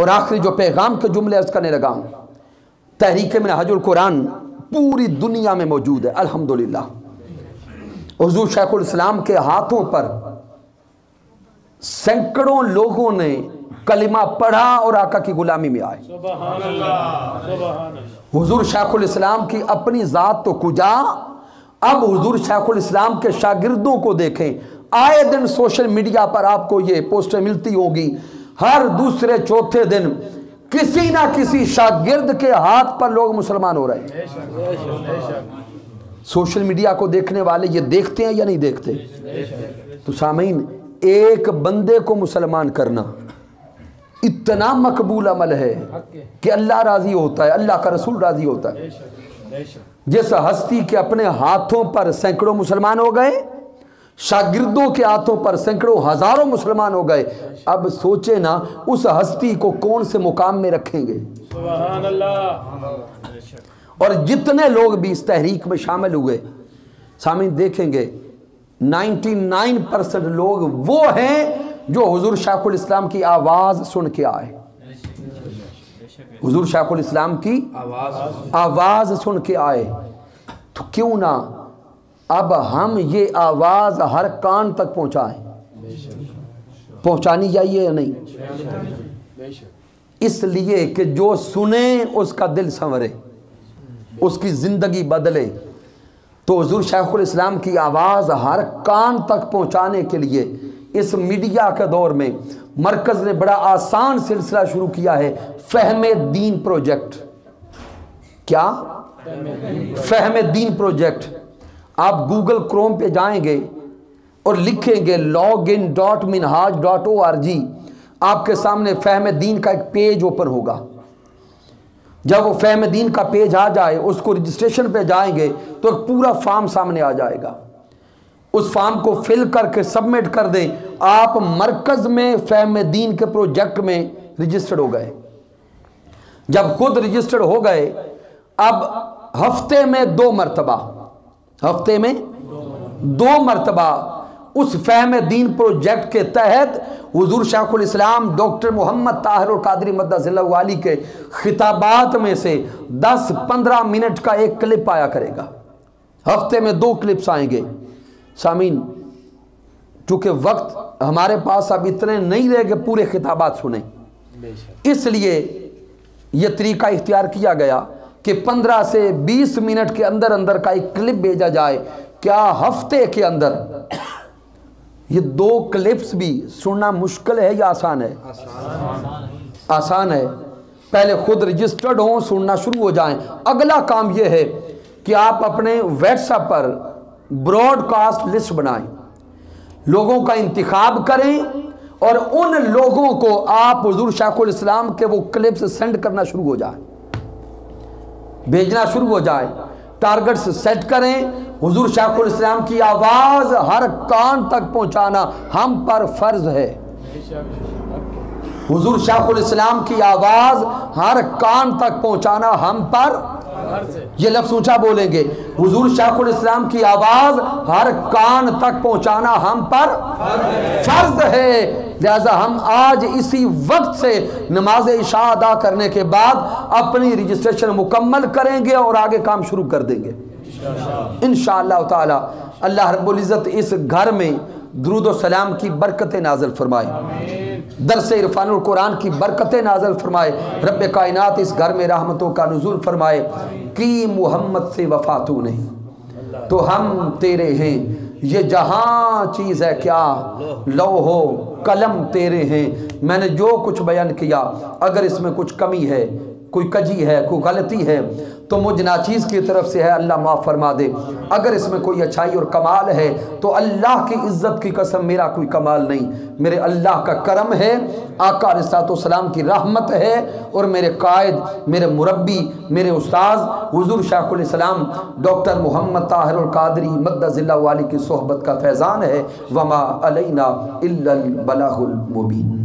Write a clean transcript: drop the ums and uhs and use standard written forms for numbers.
और आखिरी जो पैगाम के जुमले अर्ज करने लगा, तहरीक मिनहाजुल कुरान पूरी दुनिया में मौजूद है अल्हम्दुलिल्लाह। हुज़ूर शेखुल इस्लाम के हाथों पर सैकड़ों लोगों ने कलिमा पढ़ा और आका की गुलामी में आए। हुज़ूर शेखुल इस्लाम की अपनी ज़ात तो कुजा, अब हुज़ूर शेखुल इस्लाम के शागिर्दों को देखें। आए दिन सोशल मीडिया पर आपको ये पोस्टर मिलती होगी, हर दूसरे चौथे दिन किसी ना किसी शागिर्द के हाथ पर लोग मुसलमान हो रहे हैं। सोशल मीडिया को देखने वाले ये देखते हैं या नहीं देखते? तो सामीन, एक बंदे को मुसलमान करना इतना मकबूल अमल है कि अल्लाह राजी होता है, अल्लाह का रसूल राजी होता है। जिस हस्ती के अपने हाथों पर सैकड़ों मुसलमान हो गए, शागिर्दों के हाथों पर सैकड़ों हजारों मुसलमान हो गए, अब सोचे ना उस हस्ती को कौन से मुकाम में रखेंगे। सुभान अल्लाह। और जितने लोग भी इस तहरीक में शामिल हुए, सामीन देखेंगे 99% लोग वो हैं जो हुजूर शेखुल इस्लाम की आवाज़ सुन के आए। हुजूर शेखुल इस्लाम की आवाज़ सुन के आए। तो क्यों ना अब हम ये आवाज़ हर कान तक पहुँचाएं। पहुँचानी चाहिए या नहीं? इसलिए कि जो सुने उसका दिल संवरे, उसकी ज़िंदगी बदले। तो हुजूर शेखुल इस्लाम की आवाज़ हर कान तक पहुँचाने के लिए इस मीडिया के दौर में मरकज़ ने बड़ा आसान सिलसिला शुरू किया है, फ़हमे दीन प्रोजेक्ट। क्या? फ़हमे दीन प्रोजेक्ट। आप गूगल क्रोम पे जाएंगे और लिखेंगे login.minhaj.org, आपके सामने फ़हमे दीन का एक पेज ओपन होगा। जब वो फ़हमे दीन का पेज आ जाए, उसको रजिस्ट्रेशन पे जाएंगे तो एक पूरा फॉर्म सामने आ जाएगा। उस फॉर्म को फिल करके सबमिट कर दें, आप मरकज़ में फ़हमे दीन के प्रोजेक्ट में रजिस्टर्ड हो गए। जब खुद रजिस्टर्ड हो गए, अब हफ्ते में 2 मरतबा उस फ़हमे दीन प्रोजेक्ट के तहत हुजूर शेखुल इस्लाम डॉक्टर मोहम्मद ताहिरुल कादरी मद्दसिल्लाहु वाली के खिताबात में से 10-15 मिनट का एक क्लिप आया करेगा। हफ्ते में 2 क्लिप्स आएंगे। सामीन, चूँकि वक्त हमारे पास अब इतने नहीं रहे कि पूरे खिताबात सुने, इसलिए यह तरीका इख्तियार किया गया कि 15 से 20 मिनट के अंदर अंदर का एक क्लिप भेजा जाए। क्या हफ्ते के अंदर ये 2 क्लिप्स भी सुनना मुश्किल है या आसान है? आसान है। पहले खुद रजिस्टर्ड हों, सुनना शुरू हो जाएं। अगला काम यह है कि आप अपने व्हाट्सएप पर ब्रॉडकास्ट लिस्ट बनाएं, लोगों का इंतखाब करें और उन लोगों को आप हुजूर शेखुल इस्लाम के वो क्लिप्स सेंड करना शुरू हो जाए, भेजना शुरू हो जाए। टारगेट्स सेट करें। हुजूर शेखुल इस्लाम की आवाज़ हर कान तक पहुंचाना हम पर फर्ज है। हुजूर शेखुल इस्लाम की आवाज़ हर कान तक पहुंचाना हम पर, ये लफ्ज़ ऊंचा बोलेंगे, हुजूर शेखुल इस्लाम की आवाज़ हर कान तक पहुंचाना हम पर फर्ज है। लिहाजा हम आज इसी वक्त से नमाज इशा अदा करने के बाद अपनी रजिस्ट्रेशन मुकम्मल करेंगे और आगे काम शुरू कर देंगे इंशाअल्लाह ताला। अल्लाह रब्बुल इज़्ज़त इस घर में दुरूद व सलाम की बरकतें नाज़िल फरमाए, दरस इरफानुल कुरान की बरकतें नाज़िल फरमाए। रब्बे कायनात इस घर में रहमतों का नुज़ूल फरमाए। कि मोहम्मद से वफ़ा तू नहीं तो हम तेरे हैं, ये जहाँ चीज़ है क्या लौहो कलम तेरे हैं। मैंने जो कुछ बयान किया, अगर इसमें कुछ कमी है, कोई कजी है, कोई गलती है तो मुझ नाचीज़ की तरफ से है, अल्लाह माफ़ फरमा दे। अगर इसमें कोई अच्छाई और कमाल है तो अल्लाह की इज़्ज़त की कसम मेरा कोई कमाल नहीं, मेरे अल्लाह का करम है, आका अलैहिस्सलाम की रहमत है और मेरे कायद, मेरे मुरब्बी, मेरे उस्ताद हुजूर शेखुल इस्लाम डॉक्टर मोहम्मद ताहिरुल कादरी मद्दसिल्लाहु वाली की सोहबत का फैज़ान है। वमा अलैना इल्लल बलागुल मुबीन।